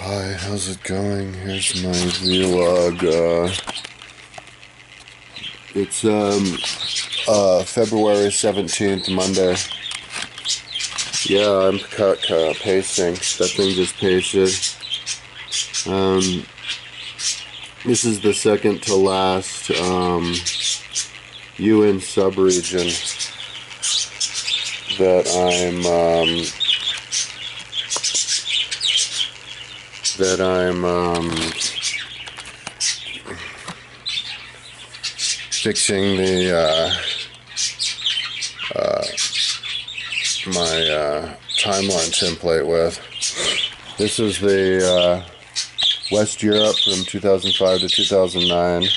Hi, how's it going? Here's my vlog. It's February 17th, Monday. Yeah, I'm pasting. That thing just pasted. This is the second to last UN subregion that I'm fixing the my timeline template with. This is the West Europe from 2005 to 2009.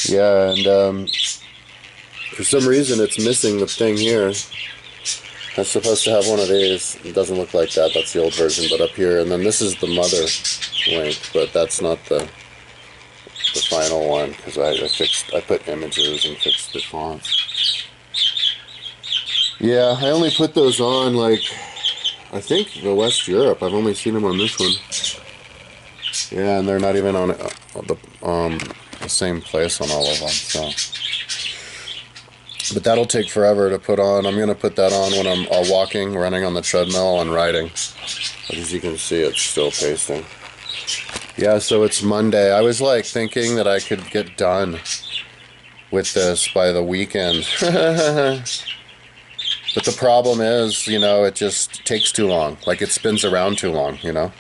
Yeah, and for some reason it's missing the thing here. I'm supposed to have one of these. It doesn't look like that. That's the old version, but up here. And then this is the mother link, but that's not the final one because I put images and fixed the fonts. Yeah, I only put those on like I think the West Europe. I've only seen them on this one. Yeah, and they're not even on the same place on all of them. So. But that'll take forever to put on. I'm going to put that on when I'm walking, running on the treadmill, and riding. But as you can see, it's still pasting. Yeah, so it's Monday. I was like thinking that I could get done with this by the weekend. But the problem is, you know, it just takes too long. Like it spins around too long, you know.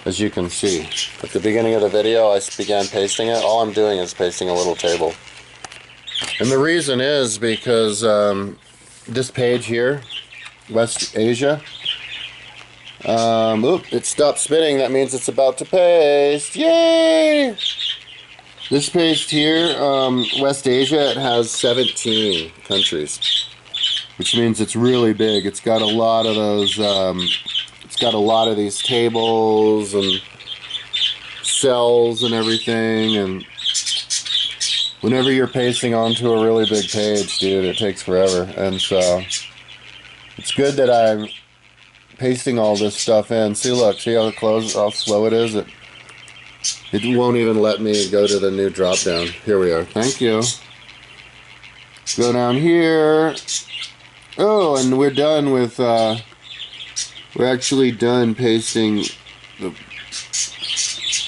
As you can see. At the beginning of the video, I began pasting it. All I'm doing is pasting a little table. And the reason is because this page here, West Asia, it stopped spinning. That means it's about to paste. Yay! This page here, West Asia, it has 17 countries, which means it's really big. It's got a lot of those, it's got a lot of these tables and cells and everything, and whenever you're pasting onto a really big page, dude, it takes forever. And so it's good that I'm pasting all this stuff in. See, look, see how slow it is? It won't even let me go to the new drop down. Here we are. Thank you. Go down here. Oh, and we're done with, we're actually done pasting the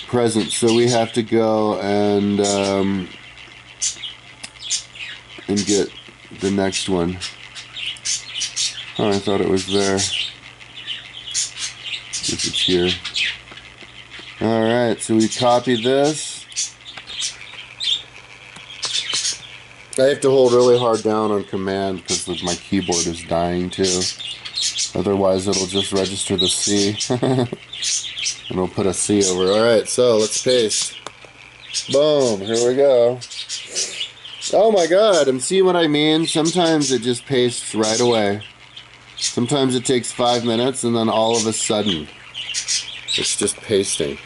present. So we have to go and get the next one. Oh, I thought it was there. If it's here. Alright, so we copy this. I have to hold really hard down on command because my keyboard is dying too. Otherwise it'll just register the C. And it'll put a C over. Alright, so let's paste. Boom, here we go. Oh my god, and see what I mean? Sometimes it just pastes right away. Sometimes it takes 5 minutes and then all of a sudden it's just pasting.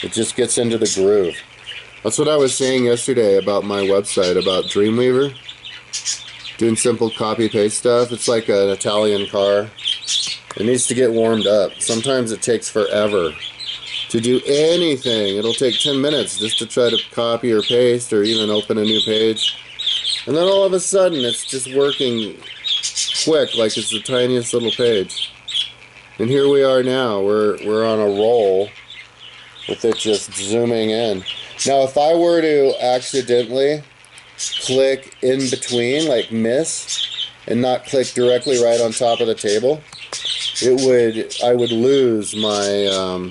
It just gets into the groove. That's what I was saying yesterday about my website, about Dreamweaver. Doing simple copy-paste stuff. It's like an Italian car. It needs to get warmed up. Sometimes it takes forever to do anything. It'll take 10 minutes just to try to copy or paste or even open a new page. And then all of a sudden it's just working quick like it's the tiniest little page. And here we are now. We're on a roll with it just zooming in. Now if I were to accidentally click in between, like miss, and not click directly right on top of the table, I would lose my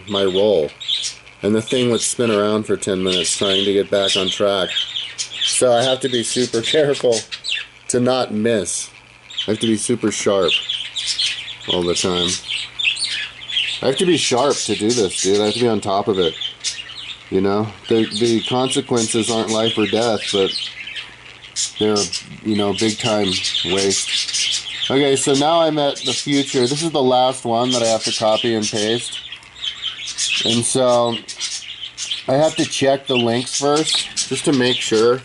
my roll, and the thing would spin around for 10 minutes trying to get back on track. So I have to be super careful to not miss. I have to be super sharp all the time. I have to be sharp to do this, dude. I have to be on top of it. You know, the consequences aren't life or death, but they're, you know, big time waste. Okay, so now I'm at the future. This is the last one that I have to copy and paste. And so I have to check the links first, just to make sure.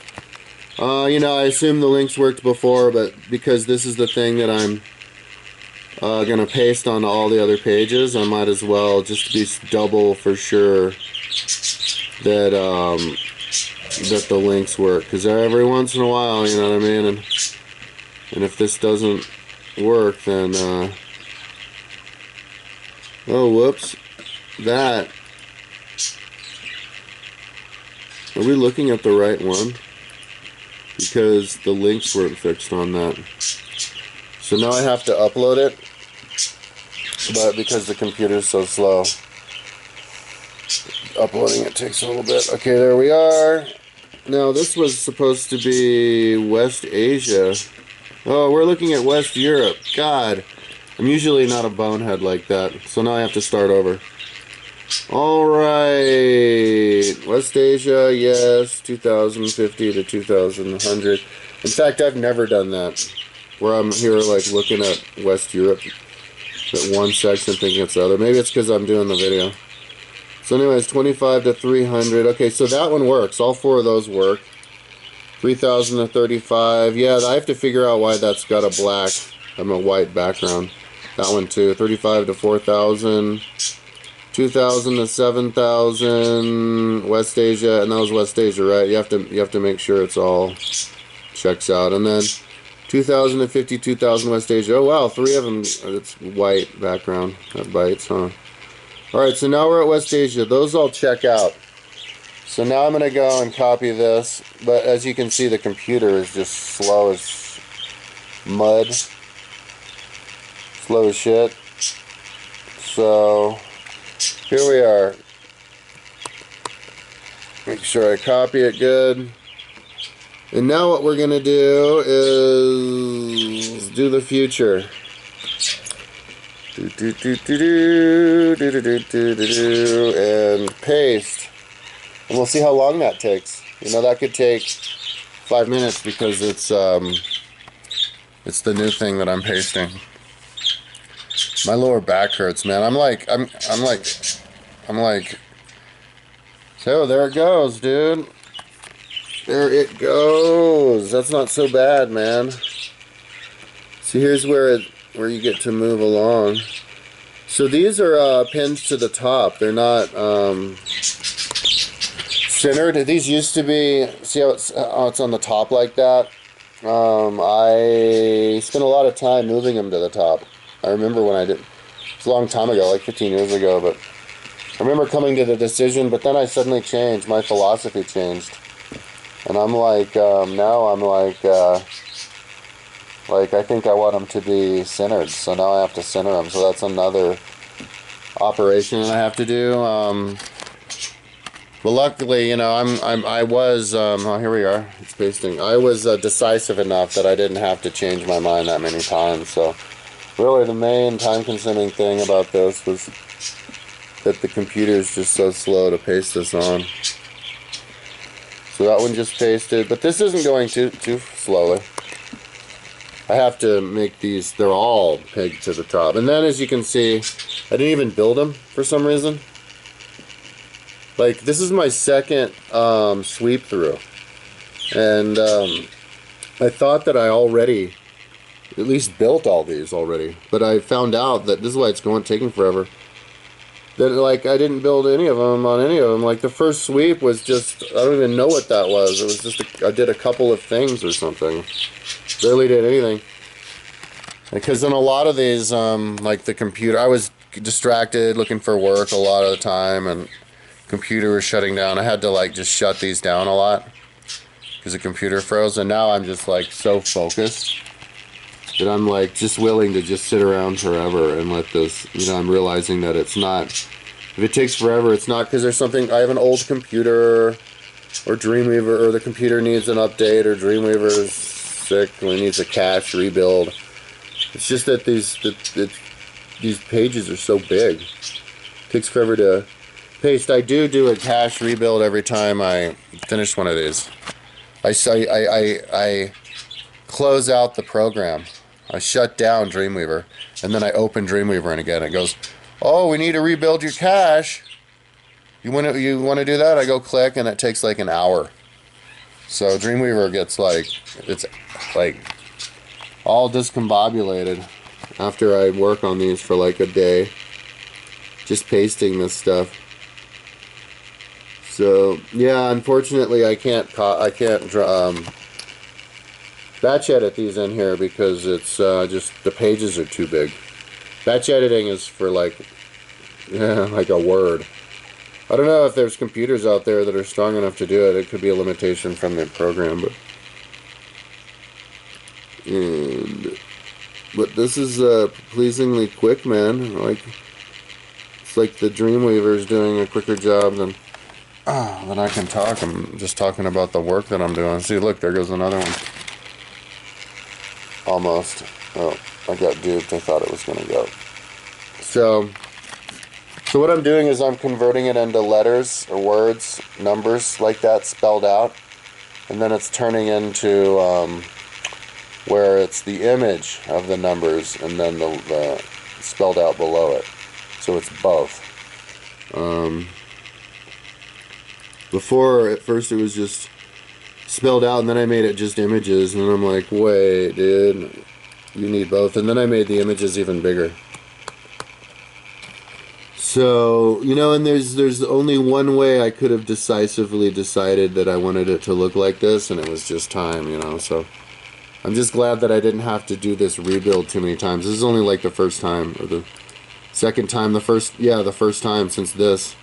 You know, I assume the links worked before, but because this is the thing that I'm gonna paste on all the other pages, I might as well just be double for sure that that the links work, because every once in a while, you know what I mean, and if this doesn't work, then oh, whoops, that, are we looking at the right one? Because the links weren't fixed on that. So now I have to upload it, but because the computer's so slow, uploading it takes a little bit. Okay, there we are. Now this was supposed to be West Asia. Oh, we're looking at West Europe. God, I'm usually not a bonehead like that, so now I have to start over. Alright, West Asia, yes, 2050 to 2100. In fact, I've never done that, where I'm here like looking at West Europe at one section thinking it's the other. Maybe it's because I'm doing the video. So anyways, 25 to 300. Okay, so that one works. All four of those work. 3,000 to 35. Yeah, I have to figure out why that's got a black, a white background. That one too. 35 to 4,000. 2,000 to 7,000. West Asia, and that was West Asia, right? You have to make sure it's all checks out. And then 2,000 to 52,000 West Asia. Oh wow, three of them. It's white background. That bites, huh? Alright, so now we're at West Asia. Those all check out. So now I'm going to go and copy this. But as you can see, the computer is just slow as mud. Slow as shit. So here we are. Make sure I copy it good. And now what we're going to do is do the future. And paste. And we'll see how long that takes. You know, that could take 5 minutes because it's the new thing that I'm pasting. My lower back hurts, man. I'm like, so there it goes, dude. There it goes. That's not so bad, man. See, here's where you get to move along. So these are pinned to the top. They're not centered. These used to be, see how it's on the top like that? I spent a lot of time moving them to the top. I remember when I did, it's a long time ago, like 15 years ago, but I remember coming to the decision, but then I suddenly changed. My philosophy changed. And I'm like, now I'm like I think I want them to be centered, so now I have to center them. So that's another operation I have to do. But luckily, you know, I was oh, here we are. It's pasting. I was decisive enough that I didn't have to change my mind that many times. So really, the main time-consuming thing about this was that the computer is just so slow to paste this on. So that one just pasted, but this isn't going too slowly. I have to make these, they're all pegged to the top. And then as you can see, I didn't even build them for some reason. Like, this is my second sweep through. And I thought that I already at least built all these already. But I found out that this is why it's taking forever. That, like, I didn't build any of them on any of them. Like, the first sweep was just, I don't even know what that was. It was just, I did a couple of things or something. Barely did anything. Because in a lot of these, like the computer, I was distracted looking for work a lot of the time, and computer was shutting down. I had to, like, just shut these down a lot because the computer froze. And now I'm just, like, so focused that I'm like just willing to just sit around forever and let this, you know, I'm realizing that it's not, if it takes forever, it's not because there's something, I have an old computer or Dreamweaver, or the computer needs an update, or Dreamweaver is sick and it needs a cache rebuild. It's just that these pages are so big. It takes forever to paste. I do a cache rebuild every time I finish one of these. I close out the program. I shut down Dreamweaver, and then I open Dreamweaver, and again it goes, oh, we need to rebuild your cache. You want to do that? I go click, and it takes like an hour. So Dreamweaver gets like, it's like all discombobulated, after I work on these for like a day, just pasting this stuff. So yeah, unfortunately I can't batch edit these in here because it's just the pages are too big. Batch editing is for like like a word. I don't know if there's computers out there that are strong enough to do it. It could be a limitation from the program, but this is pleasingly quick, man. Like it's like the Dreamweaver's doing a quicker job than I can talk. I'm just talking about the work that I'm doing. See, look, there goes another one. Almost. Oh, I got duped. I thought it was gonna go. So what I'm doing is I'm converting it into letters or words, numbers like that spelled out, and then it's turning into where it's the image of the numbers and then the spelled out below it. So it's both. Before, at first it was just spelled out and then I made it just images, and then I'm like, wait, dude, you need both. And then I made the images even bigger. So, you know, and there's only one way I could have decisively decided that I wanted it to look like this, and it was just time, you know. So I'm just glad that I didn't have to do this rebuild too many times. This is only like the first time, or the second time, the first time since this.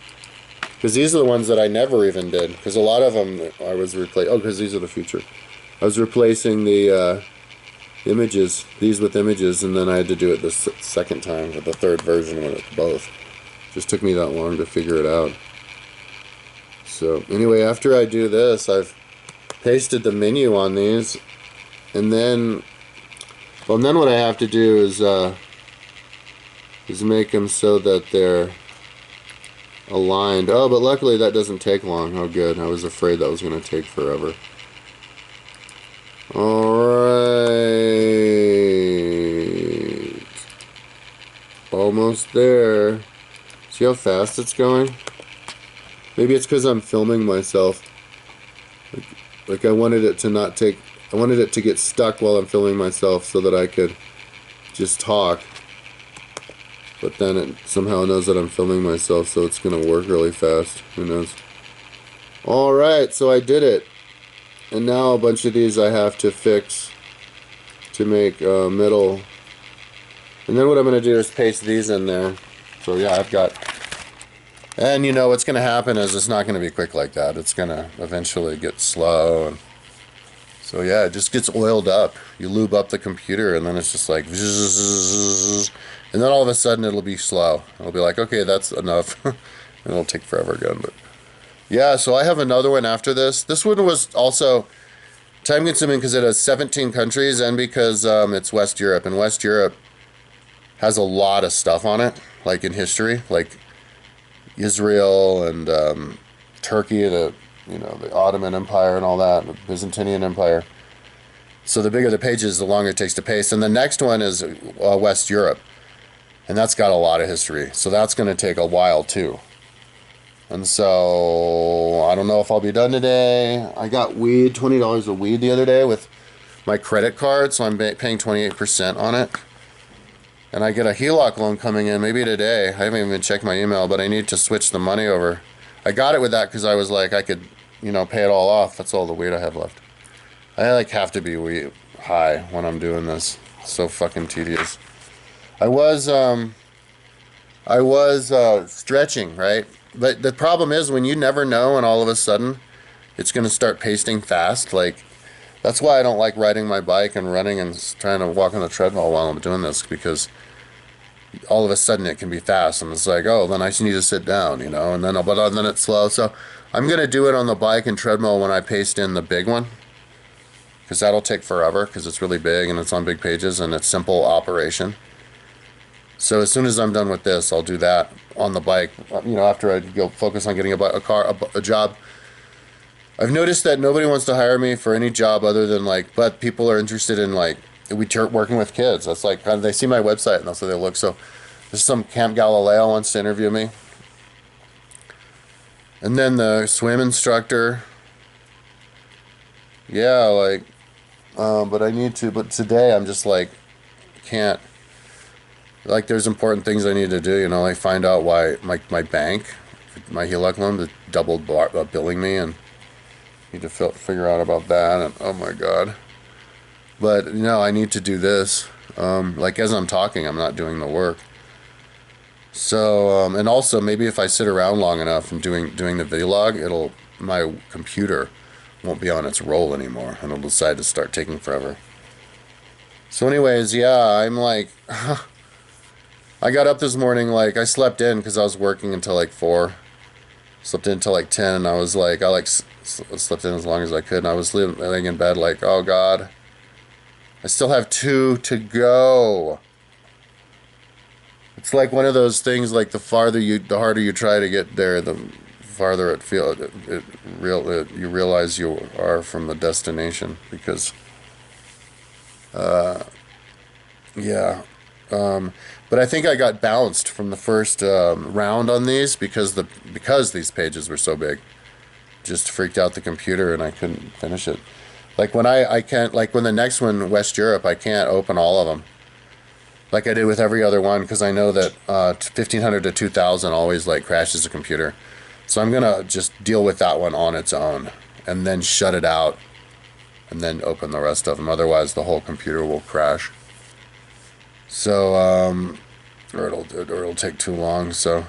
Because these are the ones that I never even did. Because a lot of them I was replacing. Oh, because these are the future. I was replacing the images, these with images, and then I had to do it the second time with the third version with both. Just took me that long to figure it out. So anyway, after I do this, I've pasted the menu on these, and then, well, and then what I have to do is make them so that they're aligned. Oh, but luckily that doesn't take long. Oh, good. I was afraid that was going to take forever. Alright. Almost there. See how fast it's going? Maybe it's because I'm filming myself. Like I wanted it to not take... I wanted it to get stuck while I'm filming myself so that I could just talk. But then it somehow knows that I'm filming myself, so it's going to work really fast. Who knows? Alright, so I did it. And now a bunch of these I have to fix to make middle. And then what I'm going to do is paste these in there. So yeah, I've got... And you know what's going to happen is it's not going to be quick like that. It's going to eventually get slow. And so yeah, it just gets oiled up. You lube up the computer and then it's just like... And then all of a sudden it'll be slow. It'll be like, okay, that's enough. And it'll take forever again. But yeah, so I have another one after this. This one was also time consuming because it has 17 countries and because it's West Europe. And West Europe has a lot of stuff on it, like in history, like Israel and Turkey, the Ottoman Empire and all that, the Byzantine Empire. So the bigger the pages, the longer it takes to paste. And the next one is West Europe, and that's got a lot of history. So that's going to take a while too. And so I don't know if I'll be done today. I got weed, $20 of weed the other day with my credit card, so I'm paying 28% on it. And I get a HELOC loan coming in maybe today. I haven't even checked my email, but I need to switch the money over. I got it with that because I was like, I could, pay it all off. That's all the weed I have left. I like have to be high when I'm doing this. It's so fucking tedious. I was stretching, right? But the problem is when you never know and all of a sudden it's going to start pasting fast. Like, that's why I don't like riding my bike and running and trying to walk on the treadmill while I'm doing this, because all of a sudden it can be fast and it's like, oh, then I just need to sit down, and then it's slow. So I'm going to do it on the bike and treadmill when I paste in the big one, because that'll take forever because it's really big and it's on big pages and it's simple operation. So as soon as I'm done with this, I'll do that on the bike, after I go focus on getting a job. I've noticed that nobody wants to hire me for any job other than but people are interested in working with kids. That's they see my website and that's where they look. So there's some Camp Galileo wants to interview me. And then the swim instructor. Yeah, but I need to, but today I'm just can't. Like there's important things I need to do, like find out why my bank, my HELOC loan, doubled billing me, and need to figure out about that. And oh my god! But I need to do this. Like as I'm talking, I'm not doing the work. So and also maybe if I sit around long enough and doing the vlog, my computer won't be on its roll anymore, and it'll decide to start taking forever. So anyways, yeah, I'm like, I got up this morning, like, I slept in because I was working until like 4. Slept in until like 10, and I was like, slept in as long as I could, and I was laying in bed like, oh God, I still have 2 to go. It's like one of those things, like the harder you try to get there, the farther you realize you are from the destination, because, yeah. But I think I got bounced from the first round on these because these pages were so big. Just freaked out the computer and I couldn't finish it. Like when I can't, like when the next one, West Europe, I can't open all of them. Like I did with every other one, because I know that 1500 to 2000 always like crashes the computer. So I'm gonna just deal with that one on its own and then shut it out and then open the rest of them. Otherwise the whole computer will crash. So, or it'll take too long. So,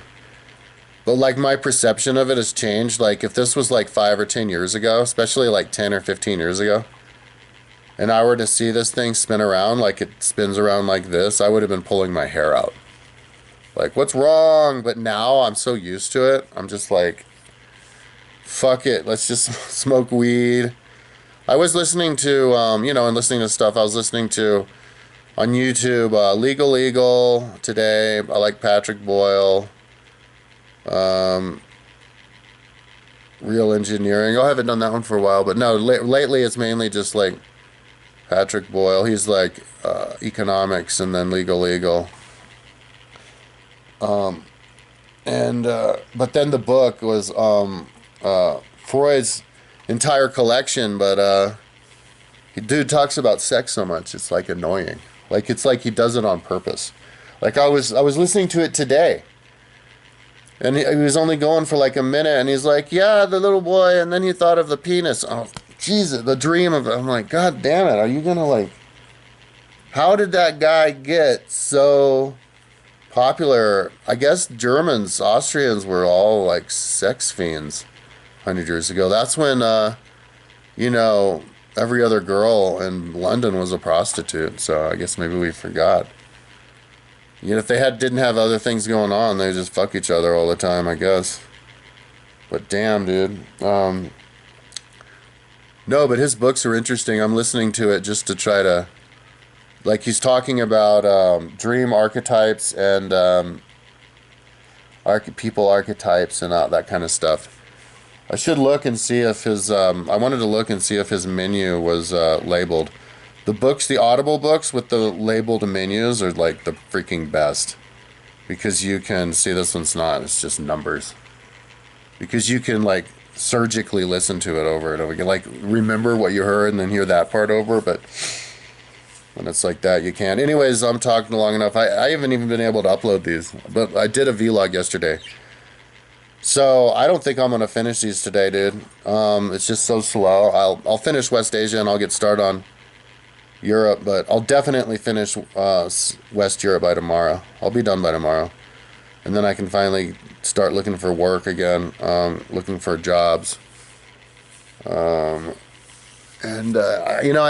but like my perception of it has changed. Like if this was like 5 or 10 years ago, especially like 10 or 15 years ago, and I were to see this thing spin around like it spins around like this, I would have been pulling my hair out. Like, what's wrong? But now I'm so used to it. I'm just like, fuck it. Let's just smoke weed. I was listening to, and listening to stuff. I was listening to on YouTube, Legal today. I like Patrick Boyle. Real Engineering. I haven't done that one for a while, but no, lately it's mainly just like Patrick Boyle. He's like economics and then legal. And but then the book was Freud's entire collection, but dude talks about sex so much it's like annoying. Like it's like he does it on purpose. Like I was listening to it today, and he was only going for like a minute, and he's like, yeah, the little boy, and then he thought of the penis. Oh, Jesus, the dream of it. I'm like, God damn it, are you gonna like, how did that guy get so popular? I guess Germans, Austrians were all like sex fiends 100 years ago. That's when, every other girl in London was a prostitute. So I guess maybe we forgot. If they didn't have other things going on, they just fuck each other all the time, I guess. But damn, dude. No, but his books are interesting. I'm listening to it just to try to, like, he's talking about dream archetypes and people archetypes and all that kind of stuff. I should look and see if I wanted to look and see if his menu was labeled. The books, the Audible books with the labeled menus are like the freaking best. Because you can see, this one's not, it's just numbers. Because you can like surgically listen to it over and over again. Like remember what you heard and then hear that part over, but when it's like that you can't. Anyways, I'm talking long enough. I haven't even been able to upload these. But I did a vlog yesterday. So I don't think I'm gonna finish these today, dude. It's just so slow. I'll finish West Asia and I'll get started on Europe, but I'll definitely finish West Europe by tomorrow. I'll be done by tomorrow, and then I can finally start looking for work again, looking for jobs. I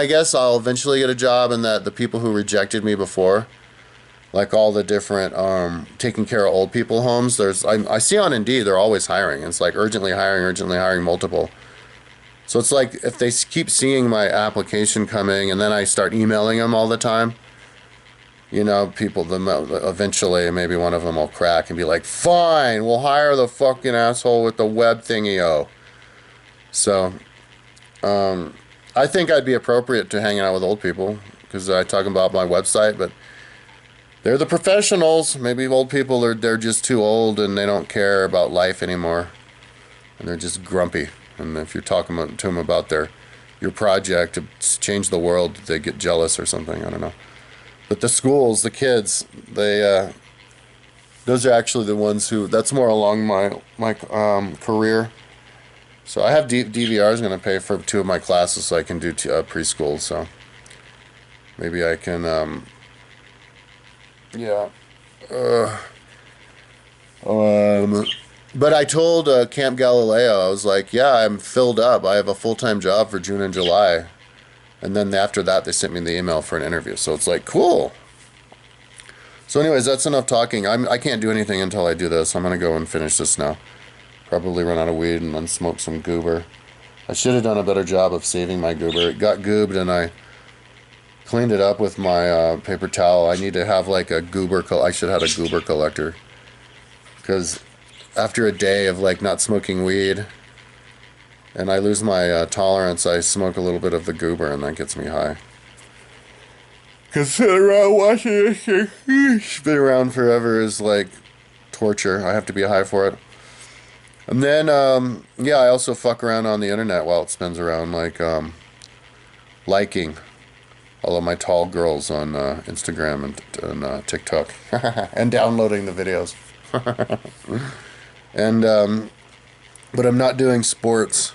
guess I'll eventually get a job, and that the people who rejected me before, like all the different taking care of old people homes, I see on Indeed they're always hiring. It's like urgently hiring multiple. So it's like if they keep seeing my application coming and then I start emailing them all the time, eventually maybe one of them will crack and be like, fine, we'll hire the fucking asshole with the web thingy-o. So I think I'd be appropriate to hanging out with old people because I talk about my website, but they're the professionals. Maybe old people, they're just too old and they don't care about life anymore. And they're just grumpy. And if you're talking to them about your project to change the world, they get jealous or something. I don't know. But the schools, the kids, they those are actually the ones who. That's more along my career. So I have DVR's going to pay for 2 of my classes so I can do preschool. So maybe I can. Yeah. But I told Camp Galileo, I was like, yeah, I'm filled up. I have a full-time job for June and July. And then after that, they sent me the email for an interview. So it's like, cool. So anyways, that's enough talking. I can't do anything until I do this. I'm going to go and finish this now. Probably run out of weed and then smoke some goober. I should have done a better job of saving my goober. It got goobed and I cleaned it up with my paper towel. I need to have like a goober. I should have had a goober collector. Because after a day of like not smoking weed and I lose my tolerance, I smoke a little bit of the goober and that gets me high. Because sitting around watching this thing, it's been around forever, is like torture. I have to be high for it. And then, yeah, I also fuck around on the internet while it spins around, like liking all of my tall girls on Instagram and TikTok and downloading the videos. And but I'm not doing sports.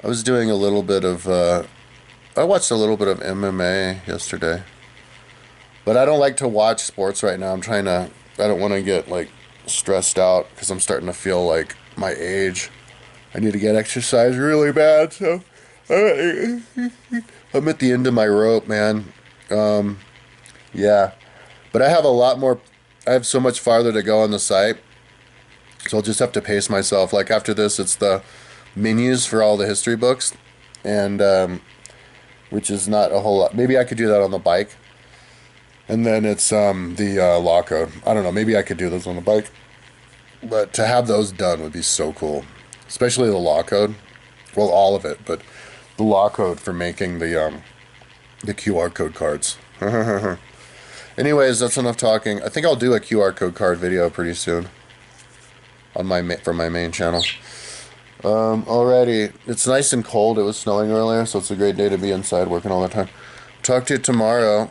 I was doing a little bit of I watched a little bit of MMA yesterday, but I don't like to watch sports right now. I don't want to get like stressed out because I'm starting to feel like my age. I need to get exercise really bad, so I'm at the end of my rope, man. Yeah, but I have a lot more. I have so much farther to go on the site, so I'll just have to pace myself. Like after this, it's the menus for all the history books, and which is not a whole lot. Maybe I could do that on the bike, and then it's the law code. I don't know. Maybe I could do those on the bike, but to have those done would be so cool, especially the law code. Well, all of it, but the law code for making the QR code cards. Anyways, that's enough talking. I think I'll do a QR code card video pretty soon on for my main channel. Alrighty, it's nice and cold. It was snowing earlier, so it's a great day to be inside working all the time. Talk to you tomorrow.